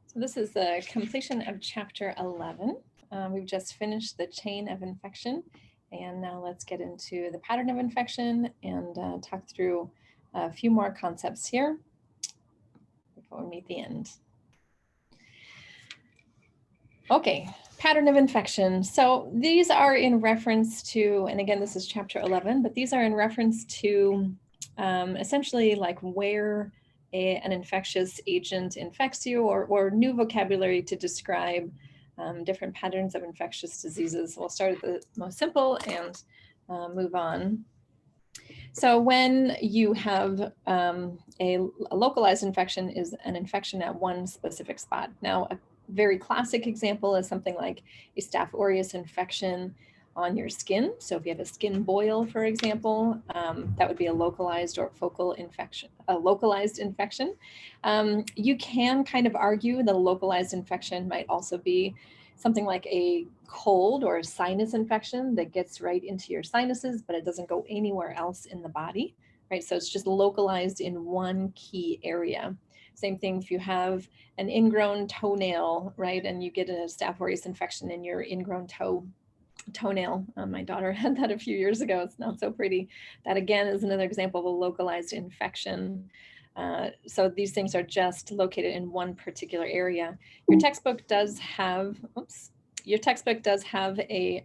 So this is the completion of chapter 11. We've just finished the chain of infection, and now let's get into the pattern of infection and talk through a few more concepts here before we meet the end. Okay, pattern of infection. So these are in reference to, and again, this is chapter 11, but these are in reference to essentially like where an infectious agent infects you, or new vocabulary to describe different patterns of infectious diseases. We'll start at the most simple and move on. So when you have a localized infection is an infection at one specific spot. Now, a very classic example is something like a Staph aureus infection on your skin. So if you have a skin boil, for example, that would be a localized or focal infection, a localized infection. You can kind of argue that a localized infection might also be something like a cold or a sinus infection that gets right into your sinuses, but it doesn't go anywhere else in the body, right? So it's just localized in one key area. Same thing if you have an ingrown toenail, right? And you get a Staph aureus infection in your ingrown toenail. My daughter had that a few years ago. It's not so pretty. That again is another example of a localized infection. So these things are just located in one particular area. Your textbook does have, a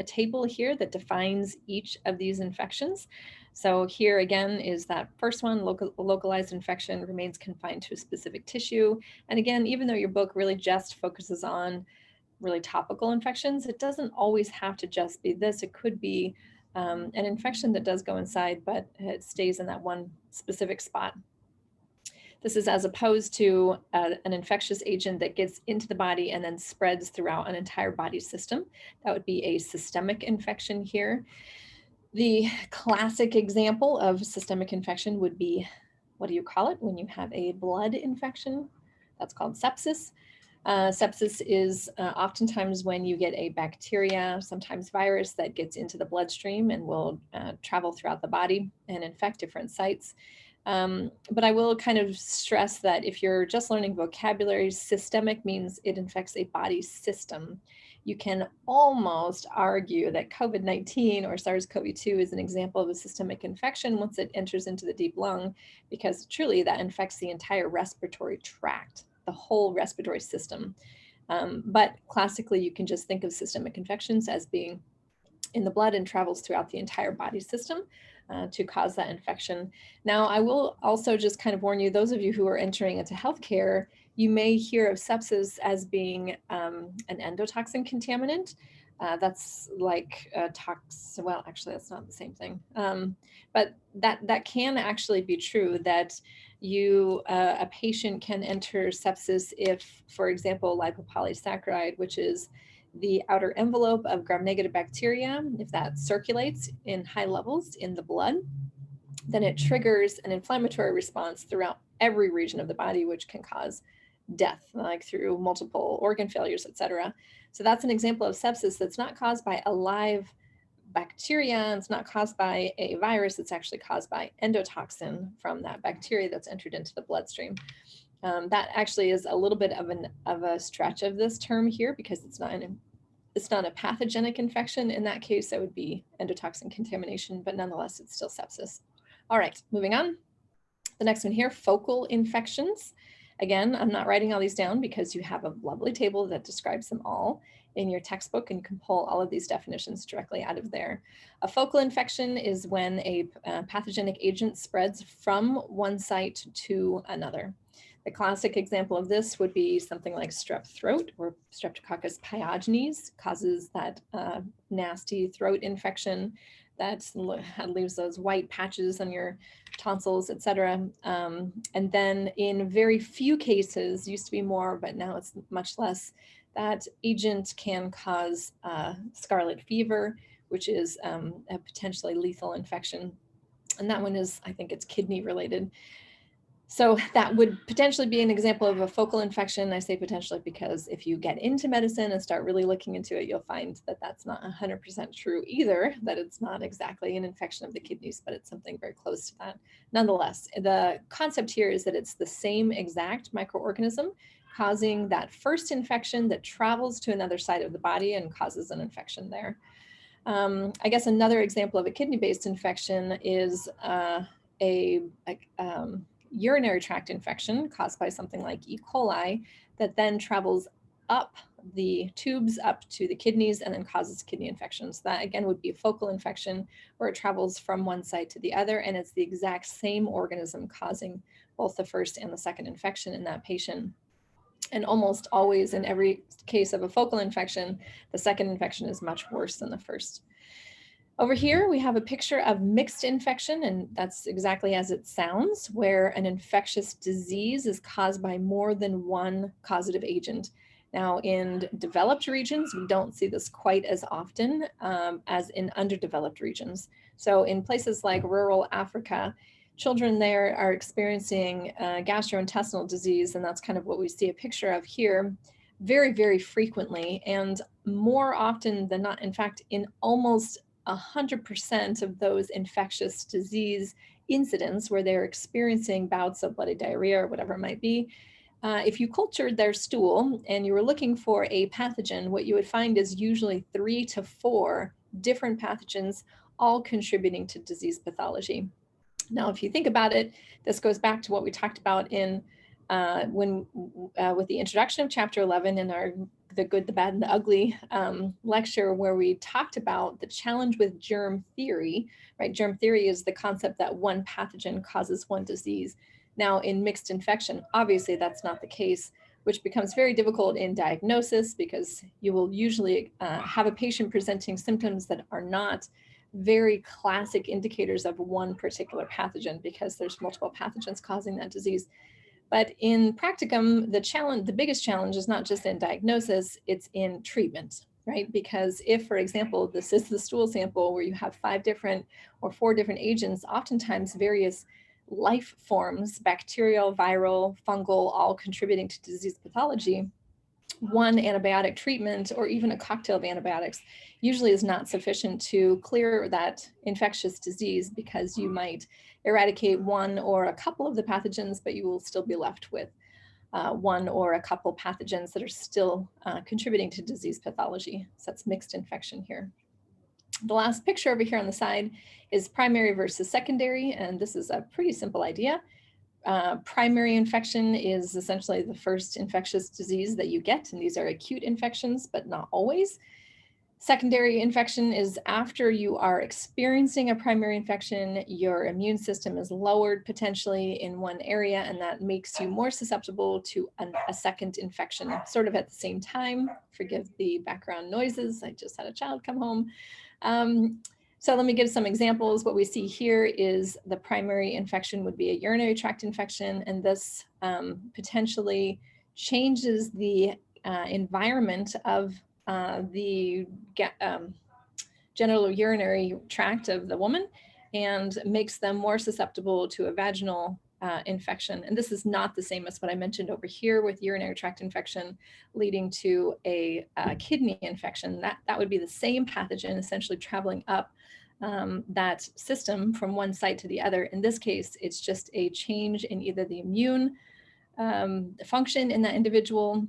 table here that defines each of these infections. So here again is that first one, localized infection remains confined to a specific tissue. And again, even though your book really just focuses on really topical infections, it doesn't always have to just be this. It could be an infection that does go inside, but it stays in that one specific spot. This is as opposed to an infectious agent that gets into the body and then spreads throughout an entire body system. That would be a systemic infection here. The classic example of systemic infection would be, what do you call it when you have a blood infection? That's called sepsis. Sepsis is oftentimes when you get a bacteria, sometimes virus, that gets into the bloodstream and will travel throughout the body and infect different sites. But I will kind of stress that if you're just learning vocabulary, systemic means it infects a body system. You can almost argue that COVID-19 or SARS-CoV-2 is an example of a systemic infection once it enters into the deep lung, because truly that infects the entire respiratory tract, the whole respiratory system. But classically, you can just think of systemic infections as being in the blood and travels throughout the entire body system to cause that infection. Now, I will also just kind of warn you, those of you who are entering into healthcare, you may hear of sepsis as being an endotoxin contaminant. That's like well, actually, that's not the same thing. But that can actually be true, that a patient can enter sepsis if, for example, lipopolysaccharide, which is the outer envelope of gram-negative bacteria, if that circulates in high levels in the blood, then it triggers an inflammatory response throughout every region of the body, which can cause death, like through multiple organ failures, etc. So that's an example of sepsis that's not caused by a live bacteria, and it's not caused by a virus. It's actually caused by endotoxin from that bacteria that's entered into the bloodstream. That actually is a little bit of a stretch of this term here, because it's not a pathogenic infection. In that case, that would be endotoxin contamination, but nonetheless, it's still sepsis. All right, moving on. The next one here, focal infections. Again, I'm not writing all these down because you have a lovely table that describes them all in your textbook, and you can pull all of these definitions directly out of there. A focal infection is when a pathogenic agent spreads from one site to another. The classic example of this would be something like strep throat, or Streptococcus pyogenes causes that nasty throat infection that leaves those white patches on your tonsils, etc. And then in very few cases, used to be more, but now it's much less, that agent can cause scarlet fever, which is a potentially lethal infection. And that one is, I think it's kidney related. So that would potentially be an example of a focal infection. I say potentially because if you get into medicine and start really looking into it, you'll find that that's not 100% true either, that it's not exactly an infection of the kidneys, but it's something very close to that. Nonetheless, the concept here is that it's the same exact microorganism, causing that first infection that travels to another side of the body and causes an infection there. I guess another example of a kidney-based infection is a urinary tract infection caused by something like E. coli that then travels up the tubes up to the kidneys and then causes kidney infections. That again would be a focal infection where it travels from one side to the other, and it's the exact same organism causing both the first and the second infection in that patient. And almost always in every case of a focal infection, the second infection is much worse than the first. Over here, we have a picture of mixed infection, and that's exactly as it sounds, where an infectious disease is caused by more than one causative agent. Now, in developed regions, we don't see this quite as often as in underdeveloped regions. So in places like rural Africa, children there are experiencing gastrointestinal disease, and that's kind of what we see a picture of here very, very frequently, and more often than not. In fact, in almost 100% of those infectious disease incidents where they're experiencing bouts of bloody diarrhea or whatever it might be, if you cultured their stool and you were looking for a pathogen, what you would find is usually 3 to 4 different pathogens, all contributing to disease pathology. Now, if you think about it, this goes back to what we talked about in with the introduction of chapter 11 in our The Good, the Bad, and the Ugly lecture, where we talked about the challenge with germ theory, right? Germ theory is the concept that one pathogen causes one disease. Now, in mixed infection, obviously that's not the case, which becomes very difficult in diagnosis because you will usually have a patient presenting symptoms that are not very classic indicators of one particular pathogen because there's multiple pathogens causing that disease. But in practicum, the biggest challenge is not just in diagnosis, it's in treatment, right? Because if, for example, this is the stool sample where you have 5 different or 4 different agents, oftentimes various life forms, bacterial, viral, fungal, all contributing to disease pathology, one antibiotic treatment or even a cocktail of antibiotics usually is not sufficient to clear that infectious disease, because you might eradicate one or a couple of the pathogens, but you will still be left with one or a couple pathogens that are still contributing to disease pathology. So that's mixed infection here. The last picture over here on the side is primary versus secondary, and this is a pretty simple idea. Primary infection is essentially the first infectious disease that you get, and these are acute infections, but not always. Secondary infection is after you are experiencing a primary infection, your immune system is lowered potentially in one area, and that makes you more susceptible to a second infection, sort of at the same time. Forgive the background noises. I just had a child come home. So let me give some examples. What we see here is the primary infection would be a urinary tract infection, and this potentially changes the environment of the genital urinary tract of the woman and makes them more susceptible to a vaginal infection. And this is not the same as what I mentioned over here with urinary tract infection leading to a kidney infection. That would be the same pathogen essentially traveling up that system from one site to the other. In this case, it's just a change in either the immune function in that individual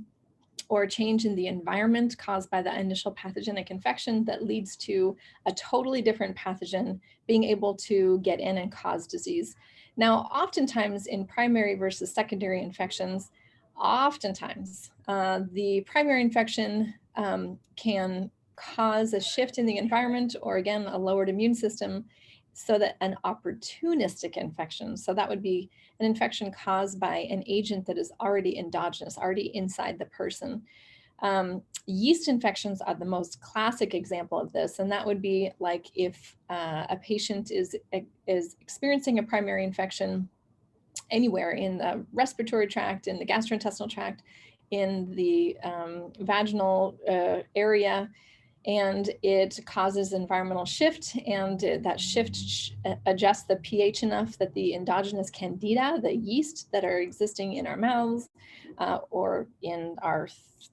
or a change in the environment caused by the initial pathogenic infection that leads to a totally different pathogen being able to get in and cause disease. Now, oftentimes in primary versus secondary infections, oftentimes the primary infection can cause a shift in the environment or, again, a lowered immune system, so that an opportunistic infection, so that would be an infection caused by an agent that is already endogenous, already inside the person. Yeast infections are the most classic example of this, and that would be like if a patient is experiencing a primary infection anywhere in the respiratory tract, in the gastrointestinal tract, in the vaginal area, and it causes environmental shift, and that shift adjusts the pH enough that the endogenous candida, the yeast that are existing in our mouths or in our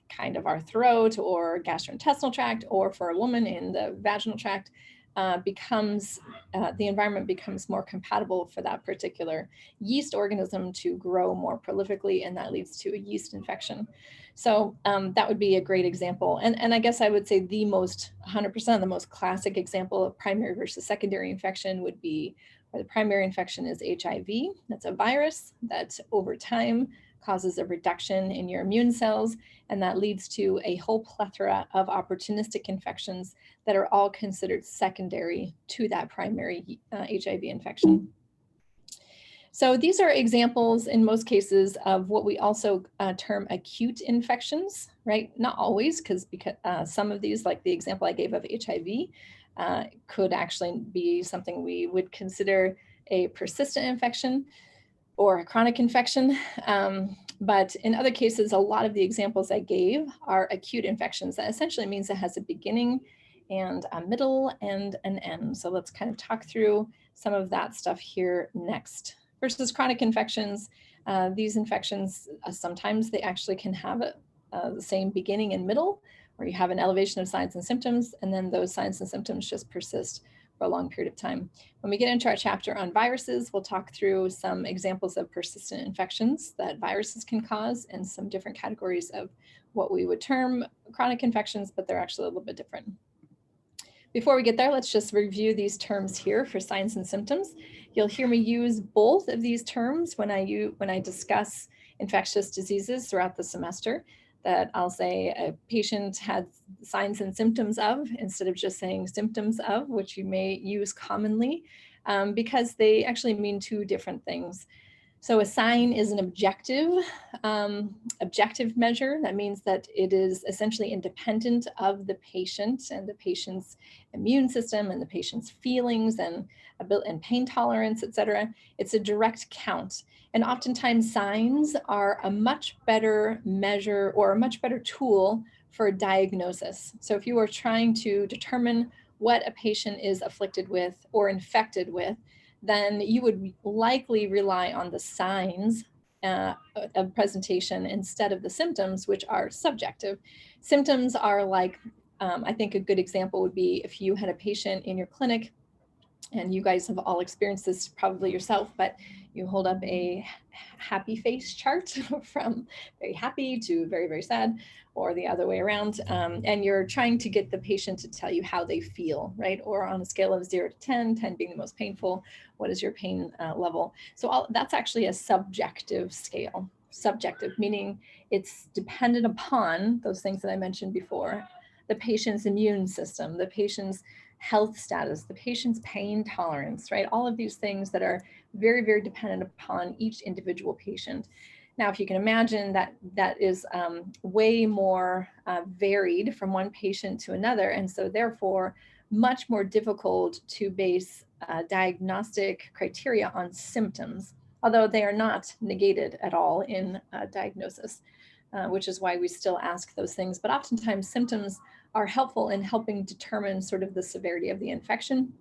kind of our throat or gastrointestinal tract, or for a woman in the vaginal tract, the environment becomes more compatible for that particular yeast organism to grow more prolifically, and that leads to a yeast infection. So that would be a great example. And I guess I would say the most 100% the most classic example of primary versus secondary infection would be where the primary infection is HIV. That's a virus that over time causes a reduction in your immune cells, and that leads to a whole plethora of opportunistic infections that are all considered secondary to that primary HIV infection. So these are examples in most cases of what we also term acute infections, right? Not always, because some of these, like the example I gave of HIV, could actually be something we would consider a persistent infection or a chronic infection. But in other cases, a lot of the examples I gave are acute infections. That essentially means it has a beginning and a middle and an end. So let's kind of talk through some of that stuff here next. Versus chronic infections, these infections, sometimes they actually can have the same beginning and middle, where you have an elevation of signs and symptoms, and then those signs and symptoms just persist for a long period of time. When we get into our chapter on viruses, we'll talk through some examples of persistent infections that viruses can cause and some different categories of what we would term chronic infections, but they're actually a little bit different. Before we get there, let's just review these terms here for signs and symptoms. You'll hear me use both of these terms when I discuss infectious diseases throughout the semester. That I'll say a patient had signs and symptoms of, instead of just saying symptoms of, which you may use commonly, because they actually mean two different things. So a sign is an objective measure. That means that it is essentially independent of the patient and the patient's immune system and the patient's feelings and pain tolerance, et cetera. It's a direct count. And oftentimes signs are a much better measure or a much better tool for diagnosis. So if you are trying to determine what a patient is afflicted with or infected with, then you would likely rely on the signs of presentation instead of the symptoms, which are subjective. Symptoms are like, I think a good example would be if you had a patient in your clinic, and you guys have all experienced this probably yourself, but you hold up a happy face chart from very happy to very, very sad, or the other way around. And you're trying to get the patient to tell you how they feel, right? Or on a scale of 0 to 10, 10 being the most painful, what is your pain level? So that's actually a subjective scale. Subjective, meaning it's dependent upon those things that I mentioned before, the patient's immune system, the patient's health status, the patient's pain tolerance, right? All of these things that are very, very dependent upon each individual patient. Now, if you can imagine that is way more varied from one patient to another, and so therefore much more difficult to base diagnostic criteria on symptoms, although they are not negated at all in diagnosis, which is why we still ask those things. But oftentimes symptoms are helpful in helping determine sort of the severity of the infection,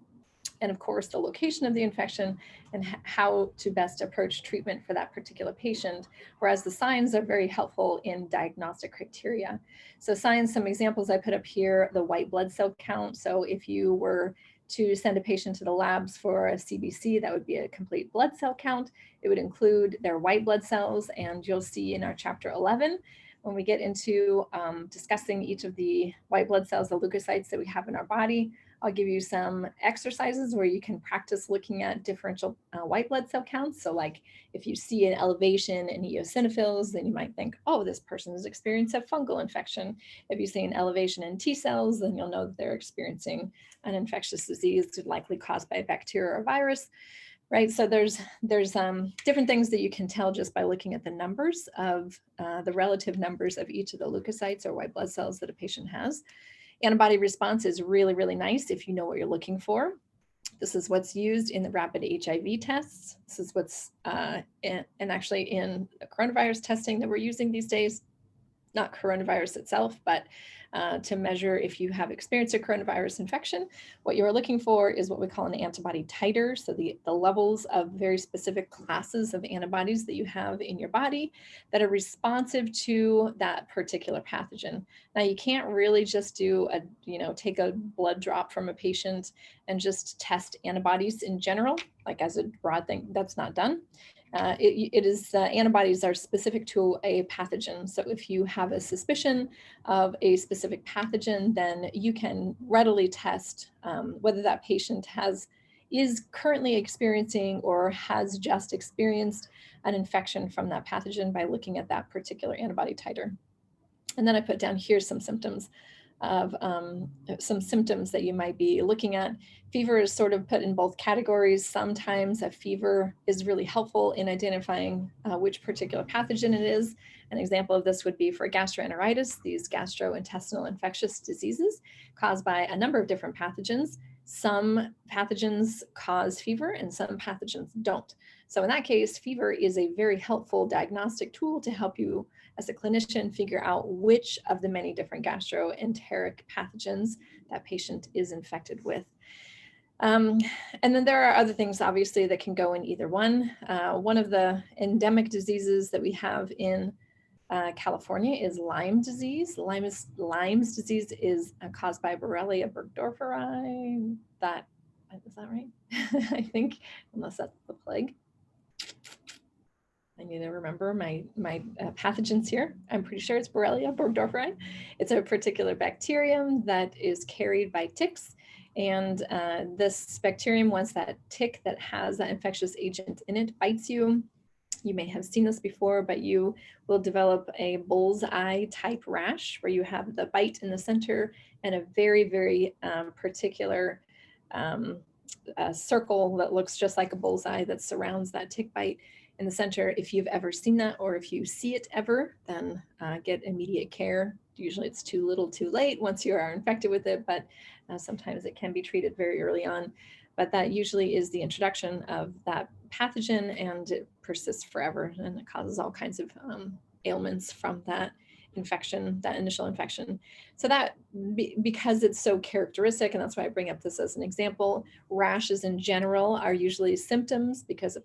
and of course the location of the infection and how to best approach treatment for that particular patient, whereas the signs are very helpful in diagnostic criteria. So signs, some examples I put up here, the white blood cell count. So if you were to send a patient to the labs for a CBC, that would be a complete blood cell count. It would include their white blood cells, and you'll see in our chapter 11, when we get into discussing each of the white blood cells, the leukocytes that we have in our body, I'll give you some exercises where you can practice looking at differential white blood cell counts. So like if you see an elevation in eosinophils, then you might think, oh, this person is experiencing a fungal infection. If you see an elevation in T cells, then you'll know that they're experiencing an infectious disease likely caused by a bacteria or virus. Right, so there's different things that you can tell just by looking at the numbers of the relative numbers of each of the leukocytes or white blood cells that a patient has. Antibody response is really, really nice if you know what you're looking for. This is what's used in the rapid HIV tests. This is what's and actually in the coronavirus testing that we're using these days. not coronavirus itself, but to measure if you have experienced a coronavirus infection. What you're looking for is what we call an antibody titer. So the levels of very specific classes of antibodies that you have in your body that are responsive to that particular pathogen. Now you can't really just do take a blood drop from a patient and just test antibodies in general, like as a broad thing. That's not done. Antibodies are specific to a pathogen. So if you have a suspicion of a specific pathogen, then you can readily test whether that patient is currently experiencing or has just experienced an infection from that pathogen by looking at that particular antibody titer. And then I put down here some symptoms that you might be looking at. Fever is sort of put in both categories. Sometimes a fever is really helpful in identifying which particular pathogen it is. An example of this would be for gastroenteritis, these gastrointestinal infectious diseases caused by a number of different pathogens. Some pathogens cause fever and some pathogens don't. So in that case, fever is a very helpful diagnostic tool to help you as a clinician figure out which of the many different gastroenteric pathogens that patient is infected with. And then there are other things, obviously, that can go in either one. One of the endemic diseases that we have in California is Lyme disease. Lyme's disease is caused by Borrelia burgdorferi. Is that right? I think, unless that's the plague. I need to remember my pathogens here. I'm pretty sure it's Borrelia burgdorferi. It's a particular bacterium that is carried by ticks. And this bacterium, once that tick that has that infectious agent in it bites you, you may have seen this before, but you will develop a bullseye type rash where you have the bite in the center and a very, very particular circle that looks just like a bullseye that surrounds that tick bite in the center. If you've ever seen that, or if you see it ever, then get immediate care. Usually it's too little too late once you are infected with it, but sometimes it can be treated very early on. But that usually is the introduction of that pathogen, and it persists forever, and it causes all kinds of ailments from that infection, that initial infection. So that, because it's so characteristic, and that's why I bring up this as an example, rashes in general are usually symptoms because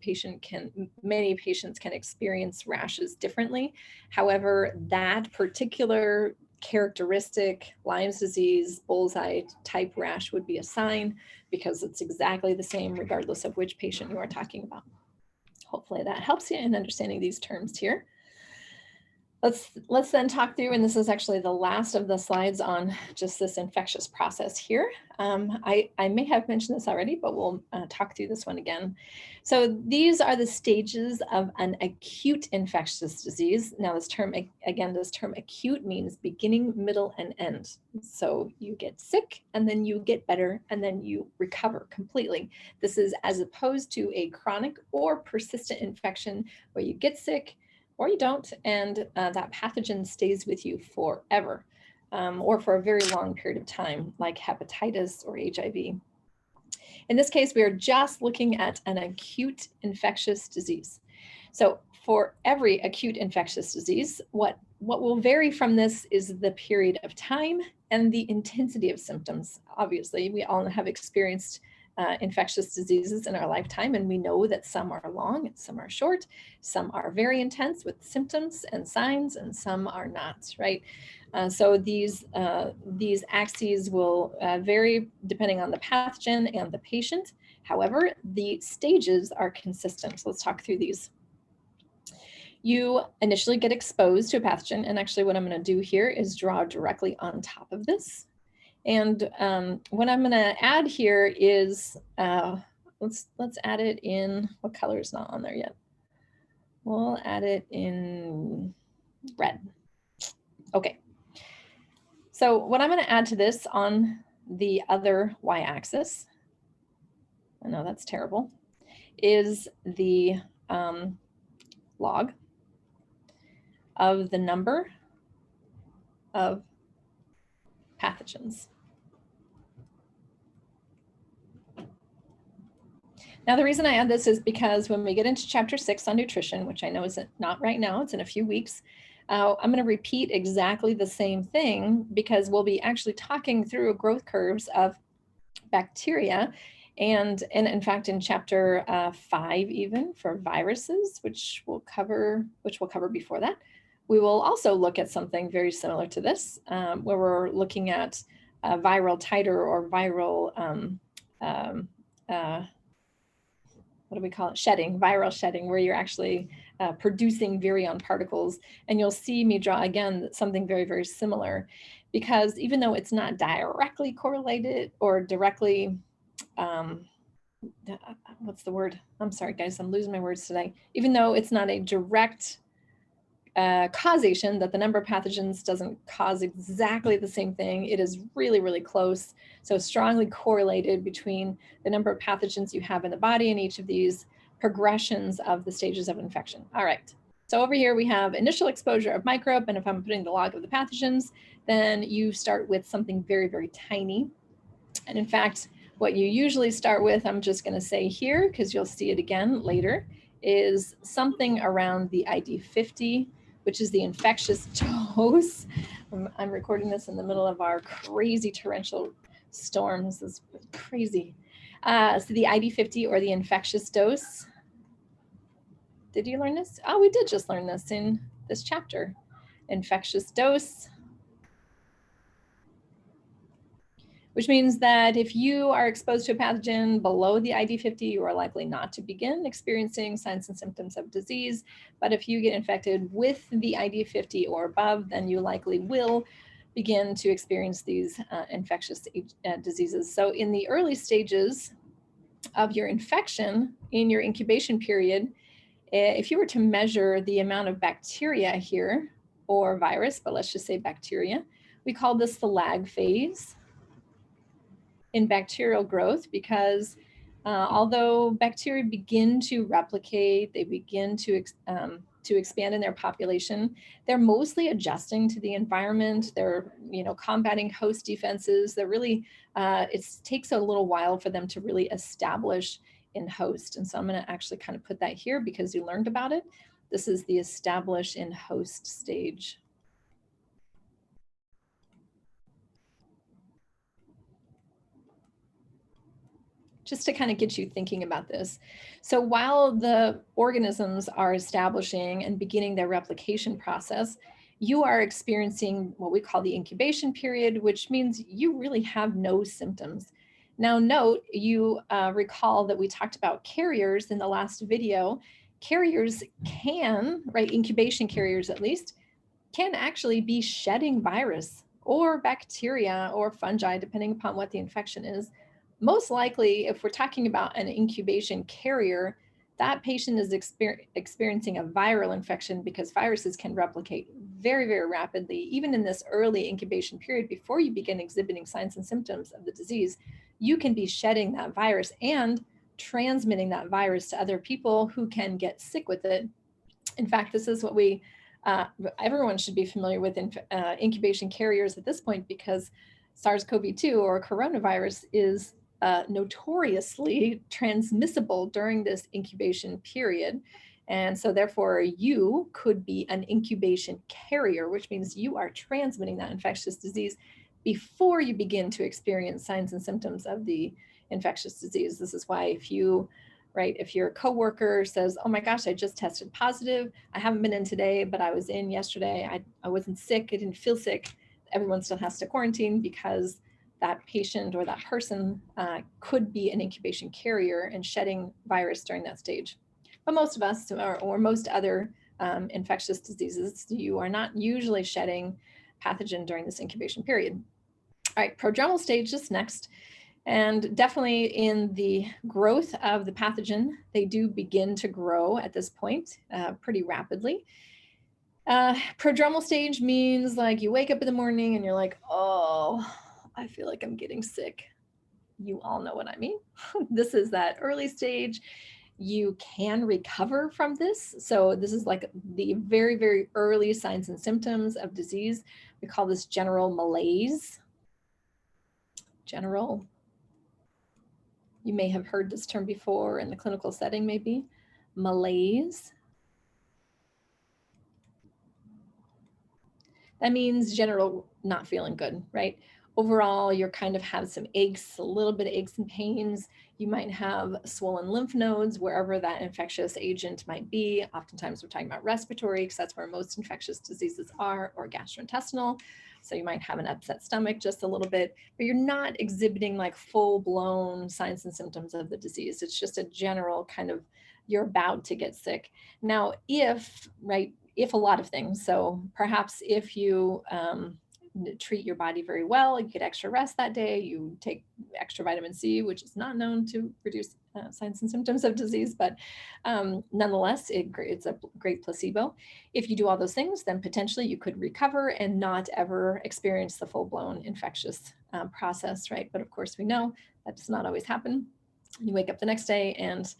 many patients can experience rashes differently. However, that particular characteristic, Lyme's disease, bullseye type rash would be a sign, because it's exactly the same regardless of which patient you are talking Hopefully that helps you in understanding these terms here. Let's then talk through, and this is actually the last of the slides on just this infectious process here. I may have mentioned this already, but we'll talk through this one again. So these are the stages of an acute infectious disease. Now this term acute means beginning, middle, and end. So you get sick, and then you get better, and then you recover completely. This is as opposed to a chronic or persistent infection where you get sick, or you don't, and that pathogen stays with you forever, or for a very long period of time, like hepatitis or HIV. In this case, we are just looking at an acute infectious disease. So for every acute infectious disease, what will vary from this is the period of time and the intensity of symptoms. Obviously, we all have experienced infectious diseases in our lifetime, and we know that some are long and some are short, some are very intense with symptoms and signs, and some are not, right? So these axes will vary depending on the pathogen and the patient. However, the stages are consistent. So let's talk through these. You initially get exposed to a pathogen, and actually what I'm going to do here is draw directly on top of this. And what I'm going to add here is, let's add it in, what color is not on there yet? We'll add it in red. Okay. So what I'm going to add to this on the other y-axis, I know that's terrible, is the log of the number of pathogens. Now, the reason I add this is because when we get into chapter 6 on nutrition, which I know is not right now, it's in a few weeks, I'm going to repeat exactly the same thing because we'll be actually talking through growth curves of bacteria. And in fact, in chapter 5, even for viruses, which we'll cover before that, we will also look at something very similar to this, where we're looking at viral titer or viral, what do we call it? Shedding, viral shedding, where you're actually producing virion particles. And you'll see me draw again something very, very similar, because even though it's not directly correlated or directly, what's the word? I'm sorry, guys, I'm losing my words today. Even though it's not a direct causation, that the number of pathogens doesn't cause exactly the same thing, it is really, really close. So strongly correlated between the number of pathogens you have in the body and each of these progressions of the stages of infection. All right. So over here we have initial exposure of microbe, and if I'm putting the log of the pathogens, then you start with something very, very tiny. And in fact, what you usually start with, I'm just going to say here, because you'll see it again later, is something around the ID50, which is the infectious dose. I'm recording this in the middle of our crazy torrential storms. This is crazy. So the ID50, or the infectious dose. Did you learn this? Oh, we did just learn this in this chapter. Infectious dose, which means that if you are exposed to a pathogen below the ID50, you are likely not to begin experiencing signs and symptoms of disease. But if you get infected with the ID50 or above, then you likely will begin to experience these infectious diseases. So in the early stages of your infection, in your incubation period, if you were to measure the amount of bacteria here, or virus, but let's just say bacteria, we call this the lag phase in bacterial growth, because although bacteria begin to replicate, they begin to expand in their population, they're mostly adjusting to the environment. They're, combating host defenses. They're really, it takes a little while for them to really establish in host. And so I'm going to actually kind of put that here because you learned about it. This is the establish in host stage. Just to kind of get you thinking about this. So while the organisms are establishing and beginning their replication process, you are experiencing what we call the incubation period, which means you really have no symptoms. Now note, you recall that we talked about carriers in the last video. Carriers can, right, incubation carriers at least, can actually be shedding virus or bacteria or fungi, depending upon what the infection is. Most likely, if we're talking about an incubation carrier, that patient is experiencing a viral infection, because viruses can replicate very, very rapidly, even in this early incubation period before you begin exhibiting signs and symptoms of the disease. You can be shedding that virus and transmitting that virus to other people who can get sick with it. In fact, this is what everyone should be familiar with incubation carriers at this point, because SARS-CoV-2 or coronavirus is notoriously transmissible during this incubation period. And so therefore you could be an incubation carrier, which means you are transmitting that infectious disease before you begin to experience signs and symptoms of the infectious disease. This is why if your coworker says, oh my gosh, I just tested positive, I haven't been in today, but I was in yesterday, I wasn't sick, I didn't feel sick, everyone still has to quarantine, because that patient or that person could be an incubation carrier and shedding virus during that stage. But most of us, or most other infectious diseases, you are not usually shedding pathogen during this incubation period. All right, prodromal stage is next. And definitely in the growth of the pathogen, they do begin to grow at this point pretty rapidly. Prodromal stage means like you wake up in the morning and you're like, oh, I feel like I'm getting sick. You all know what I mean. This is that early stage. You can recover from this. So this is like the very, very early signs and symptoms of disease. We call this general malaise. General. You may have heard this term before in the clinical setting, maybe. Malaise. that means general not feeling good, right? Overall, you're kind of have some aches, a little bit of aches and pains. You might have swollen lymph nodes wherever that infectious agent might be. Oftentimes we're talking about respiratory because that's where most infectious diseases are, or gastrointestinal. So you might have an upset stomach just a little bit, but you're not exhibiting like full-blown signs and symptoms of the disease. It's just a general kind of, you're about to get sick. Now, if, right, if a lot of things, so perhaps if you treat your body very well, you get extra rest that day, you take extra vitamin C, which is not known to reduce signs and symptoms of disease, but nonetheless, it's a great placebo. If you do all those things, then potentially you could recover and not ever experience the full-blown infectious process, right? But of course, we know that does not always happen. You wake up the next day and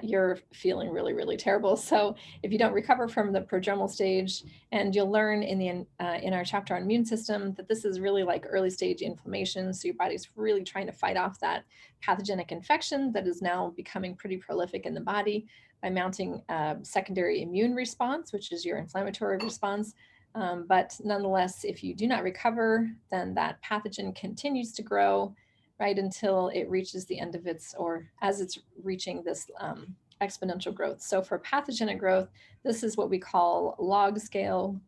you're feeling really, really terrible. So if you don't recover from the prodromal stage, and you'll learn in our chapter on immune system that this is really like early stage inflammation. So your body's really trying to fight off that pathogenic infection that is now becoming pretty prolific in the body by mounting secondary immune response, which is your inflammatory response. But nonetheless, if you do not recover, then that pathogen continues to grow, right, until it reaches the end of its, or as it's reaching this exponential growth. So for pathogenic growth, this is what we call log scale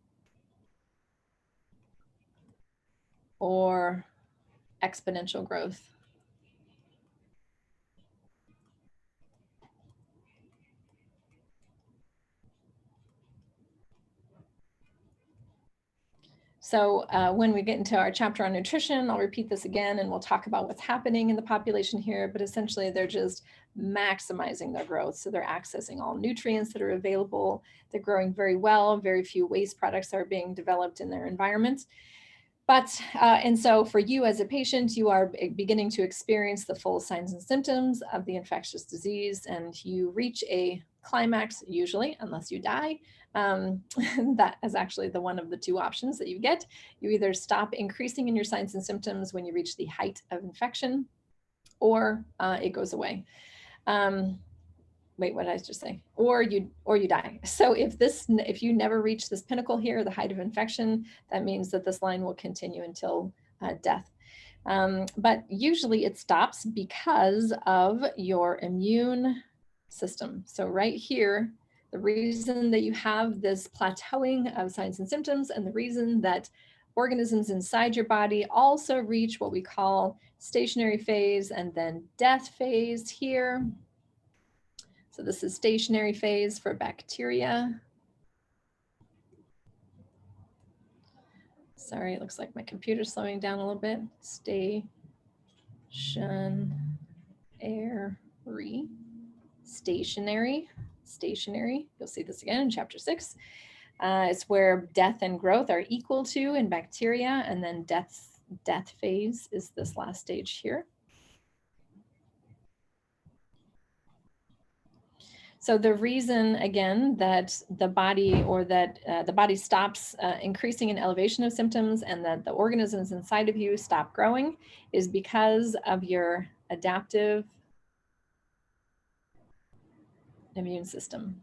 or exponential growth. So when we get into our chapter on nutrition, I'll repeat this again and we'll talk about what's happening in the population here, but essentially they're just maximizing their growth. So they're accessing all nutrients that are available. They're growing very well. Very few waste products are being developed in their environment. But, and so for you as a patient, you are beginning to experience the full signs and symptoms of the infectious disease, and you reach a climax, usually, unless you die. That is actually the one of the two options that you get. You either stop increasing in your signs and symptoms when you reach the height of infection, or it goes away. Wait, what did I just say? Or you die. So if you never reach this pinnacle here, the height of infection, that means that this line will continue until death. But usually it stops because of your immune system. So right here, the reason that you have this plateauing of signs and symptoms, and the reason that organisms inside your body also reach what we call stationary phase and then death phase here. So this is stationary phase for bacteria. Sorry, it looks like my computer's slowing down a little bit. Stationary. Stationary. You'll see this again in chapter 6. It's where death and growth are equal to in bacteria, and then death phase is this last stage here. So the reason, again, that the body stops increasing in elevation of symptoms and that the organisms inside of you stop growing is because of your adaptive immune system.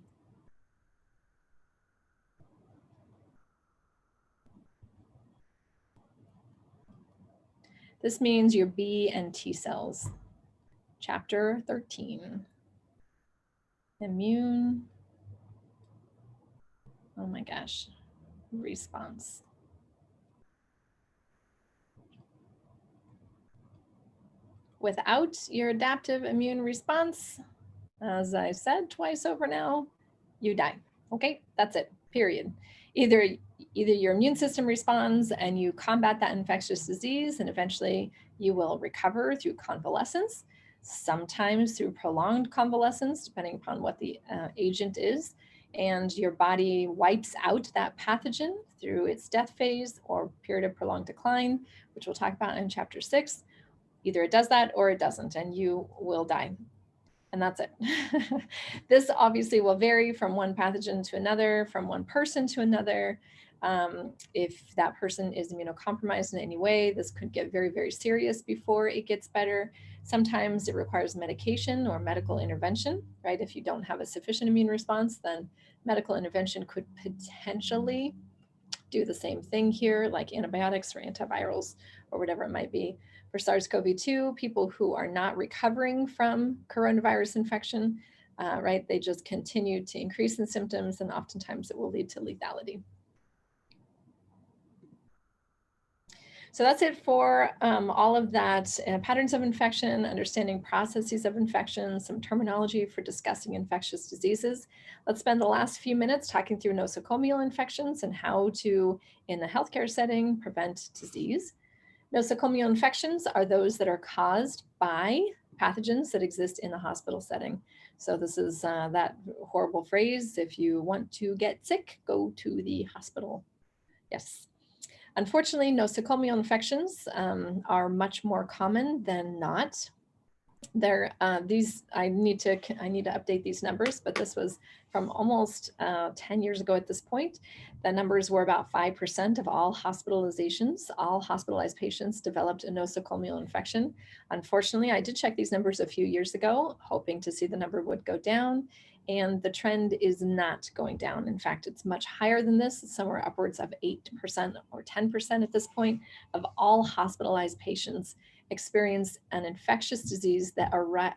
This means your B and T cells. Chapter 13. Immune, oh my gosh, response. Without your adaptive immune response, as I said twice over now, you die. Okay, that's it, period. Either your immune system responds and you combat that infectious disease, and eventually you will recover through convalescence, sometimes through prolonged convalescence, depending upon what the agent is, and your body wipes out that pathogen through its death phase or period of prolonged decline, which we'll talk about in chapter 6. Either it does that or it doesn't, and you will die. And that's it. This obviously will vary from one pathogen to another, from one person to another. If that person is immunocompromised in any way, this could get very, very serious before it gets better. Sometimes it requires medication or medical intervention, right? If you don't have a sufficient immune response, then medical intervention could potentially do the same thing here, like antibiotics or antivirals or whatever it might be. For SARS-CoV-2, people who are not recovering from coronavirus infection, right, they just continue to increase in symptoms, and oftentimes it will lead to lethality. So that's it for all of that, patterns of infection, understanding processes of infection, some terminology for discussing infectious diseases. Let's spend the last few minutes talking through nosocomial infections and how to, in the healthcare setting, prevent disease. Nosocomial infections are those that are caused by pathogens that exist in the hospital setting. So this is that horrible phrase, if you want to get sick, go to the hospital. Yes. Unfortunately, nosocomial infections are much more common than not. I need to update these numbers, but this was from almost 10 years ago at this point. The numbers were about 5% of all hospitalizations. All hospitalized patients developed a nosocomial infection. Unfortunately, I did check these numbers a few years ago, hoping to see the number would go down, and the trend is not going down. In fact, it's much higher than this, somewhere upwards of 8% or 10% at this point of all hospitalized patients experience an infectious disease that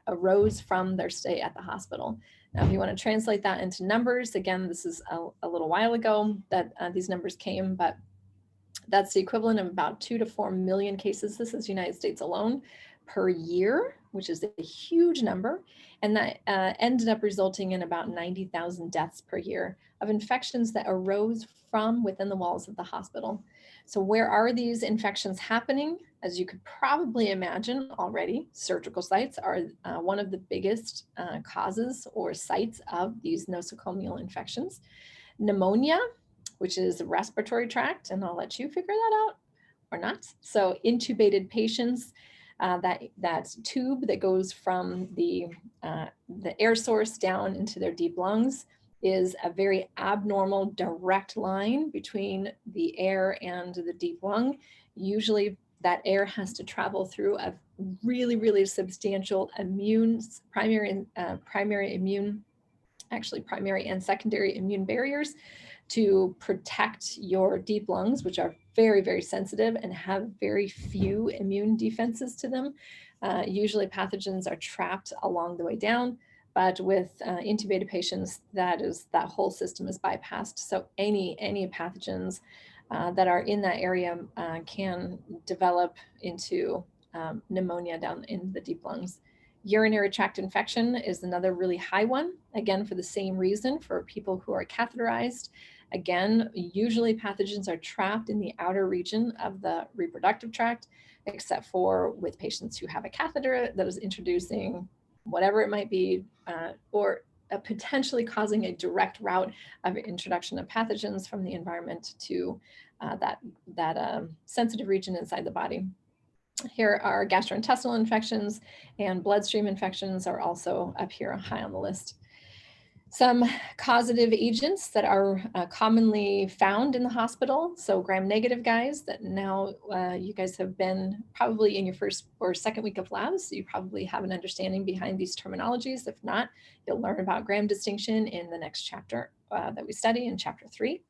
arose from their stay at the hospital. Now, if you want to translate that into numbers, again, this is a little while ago that these numbers came, but that's the equivalent of about 2 to 4 million cases. This is the United States alone per year, which is a huge number. And that ended up resulting in about 90,000 deaths per year of infections that arose from within the walls of the hospital. So where are these infections happening? As you could probably imagine already, surgical sites are one of the biggest causes or sites of these nosocomial infections. Pneumonia, which is the respiratory tract, and I'll let you figure that out or not. So intubated patients, that tube that goes from the air source down into their deep lungs is a very abnormal direct line between the air and the deep lung. Usually that air has to travel through a really, really substantial primary and secondary immune barriers to protect your deep lungs, which are very, very sensitive and have very few immune defenses to them. Usually pathogens are trapped along the way down, but with intubated patients, that whole system is bypassed. So any pathogens that are in that area can develop into pneumonia down in the deep lungs. Urinary tract infection is another really high one, again, for the same reason, for people who are catheterized. Again, usually pathogens are trapped in the outer region of the reproductive tract, except for with patients who have a catheter that is introducing whatever it might be, or potentially causing a direct route of introduction of pathogens from the environment to that sensitive region inside the body. Here are gastrointestinal infections, and bloodstream infections are also up here high on the list. Some causative agents that are commonly found in the hospital. So gram-negative guys that now you guys have been probably in your first or second week of labs, so you probably have an understanding behind these terminologies. If not, you'll learn about gram distinction in the next chapter that we study in chapter 3.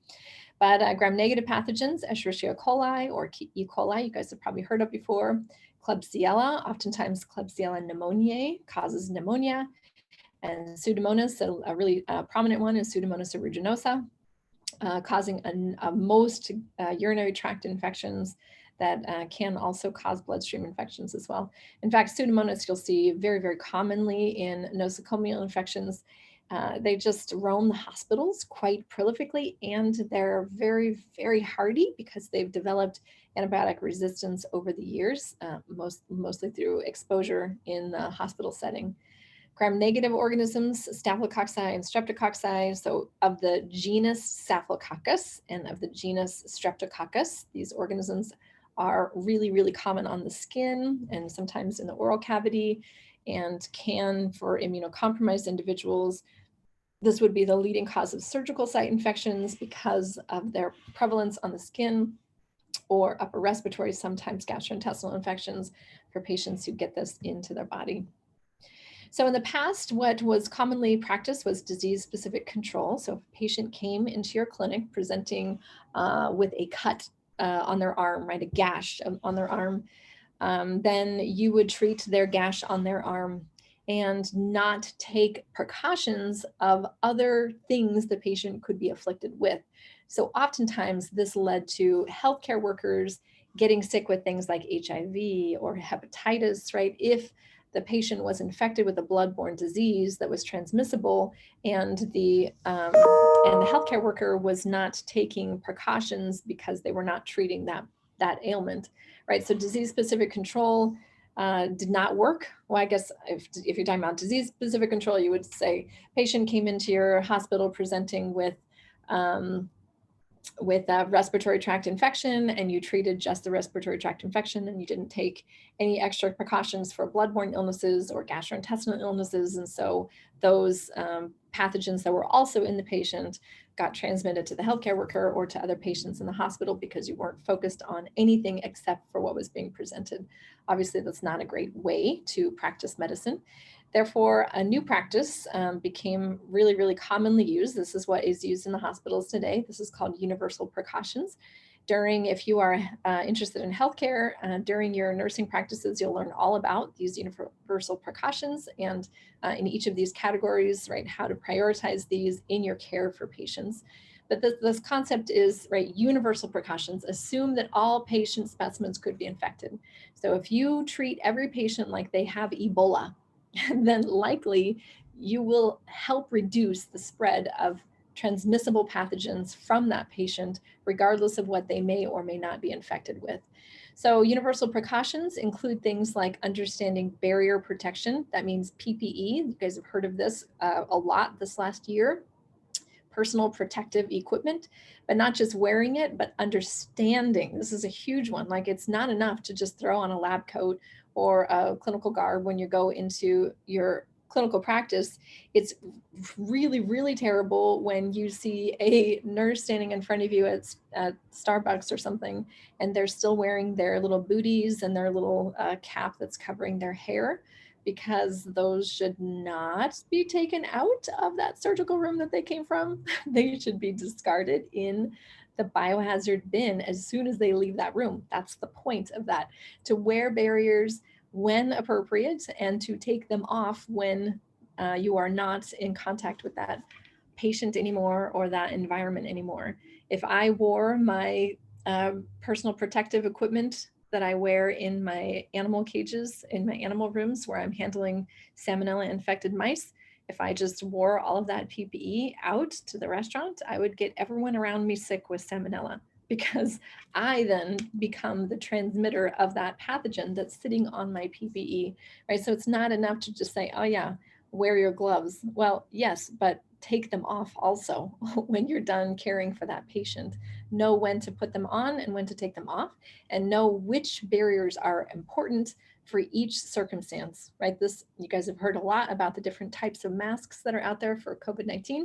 But gram-negative pathogens, Escherichia coli or E. coli, you guys have probably heard of before. Klebsiella, oftentimes Klebsiella pneumoniae causes pneumonia. And Pseudomonas, a really prominent one is Pseudomonas aeruginosa, causing most urinary tract infections that can also cause bloodstream infections as well. In fact, Pseudomonas you'll see very, very commonly in nosocomial infections. They just roam the hospitals quite prolifically, and they're very, very hardy because they've developed antibiotic resistance over the years, mostly through exposure in the hospital setting. Gram-negative organisms, Staphylococci and Streptococci. So of the genus Staphylococcus and of the genus Streptococcus, these organisms are really, really common on the skin and sometimes in the oral cavity, and can, for immunocompromised individuals, this would be the leading cause of surgical site infections because of their prevalence on the skin, or upper respiratory, sometimes gastrointestinal infections for patients who get this into their body. So in the past, what was commonly practiced was disease-specific control. So if a patient came into your clinic presenting with a cut on their arm, right, a gash on their arm, then you would treat their gash on their arm and not take precautions of other things the patient could be afflicted with. So oftentimes this led to healthcare workers getting sick with things like HIV or hepatitis, right? If the patient was infected with a bloodborne disease that was transmissible and the healthcare worker was not taking precautions because they were not treating that ailment, right? So disease-specific control did not work. Well, I guess if you're talking about disease-specific control, you would say patient came into your hospital presenting with a respiratory tract infection, and you treated just the respiratory tract infection, and you didn't take any extra precautions for bloodborne illnesses or gastrointestinal illnesses. And so those pathogens that were also in the patient got transmitted to the healthcare worker or to other patients in the hospital because you weren't focused on anything except for what was being presented. Obviously, that's not a great way to practice medicine. Therefore, a new practice became really, really commonly used. This is what is used in the hospitals today. This is called universal precautions. If you are interested in healthcare, during your nursing practices, you'll learn all about these universal precautions and in each of these categories, right, how to prioritize these in your care for patients. But this concept is, right, universal precautions assume that all patient specimens could be infected. So if you treat every patient like they have Ebola, then likely you will help reduce the spread of transmissible pathogens from that patient, regardless of what they may or may not be infected with. So universal precautions include things like understanding barrier protection. That means PPE. You guys have heard of this a lot this last year. Personal protective equipment, but not just wearing it, but understanding. This is a huge one. Like, it's not enough to just throw on a lab coat or a clinical garb when you go into your clinical practice. It's really, really terrible when you see a nurse standing in front of you at Starbucks or something, and they're still wearing their little booties and their little cap that's covering their hair, because those should not be taken out of that surgical room that they came from. They should be discarded in the biohazard bin as soon as they leave that room. That's the point of that, to wear barriers when appropriate and to take them off when you are not in contact with that patient anymore or that environment anymore. If I wore my personal protective equipment that I wear in my animal cages, in my animal rooms where I'm handling salmonella infected mice, if I just wore all of that PPE out to the restaurant, I would get everyone around me sick with salmonella, because I then become the transmitter of that pathogen that's sitting on my PPE, right? So it's not enough to just say, oh yeah, wear your gloves. Well, yes, but take them off also when you're done caring for that patient. Know when to put them on and when to take them off, and know which barriers are important for each circumstance, right? You guys have heard a lot about the different types of masks that are out there for COVID-19,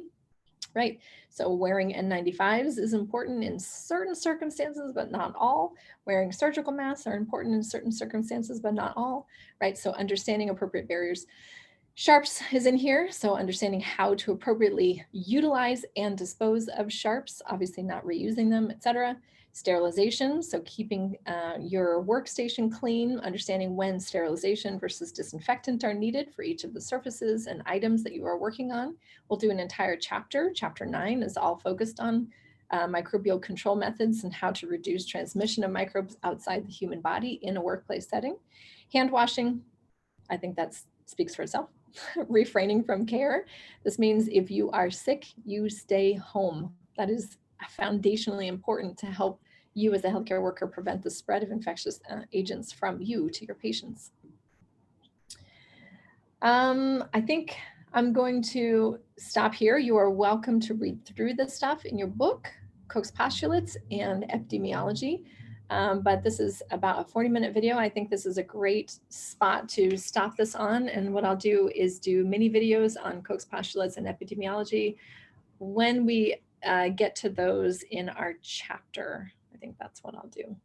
right? So wearing N95s is important in certain circumstances, but not all. Wearing surgical masks are important in certain circumstances, but not all, right? So understanding appropriate barriers. Sharps is in here, so understanding how to appropriately utilize and dispose of sharps, obviously not reusing them, etc. Sterilization, so keeping your workstation clean, understanding when sterilization versus disinfectant are needed for each of the surfaces and items that you are working on. We'll do an entire chapter. Chapter 9 is all focused on microbial control methods and how to reduce transmission of microbes outside the human body in a workplace setting. Hand washing, I think that speaks for itself. Refraining from care. This means if you are sick, you stay home. That is foundationally important to help you as a healthcare worker prevent the spread of infectious agents from you to your patients. I think I'm going to stop here. You are welcome to read through this stuff in your book, Koch's Postulates and Epidemiology. But this is about a 40-minute video. I think this is a great spot to stop this on. And what I'll do is do mini videos on Koch's Postulates and Epidemiology when we get to those in our chapter. I think that's what I'll do.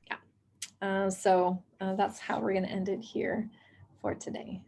Yeah. So that's how we're going to end it here for today.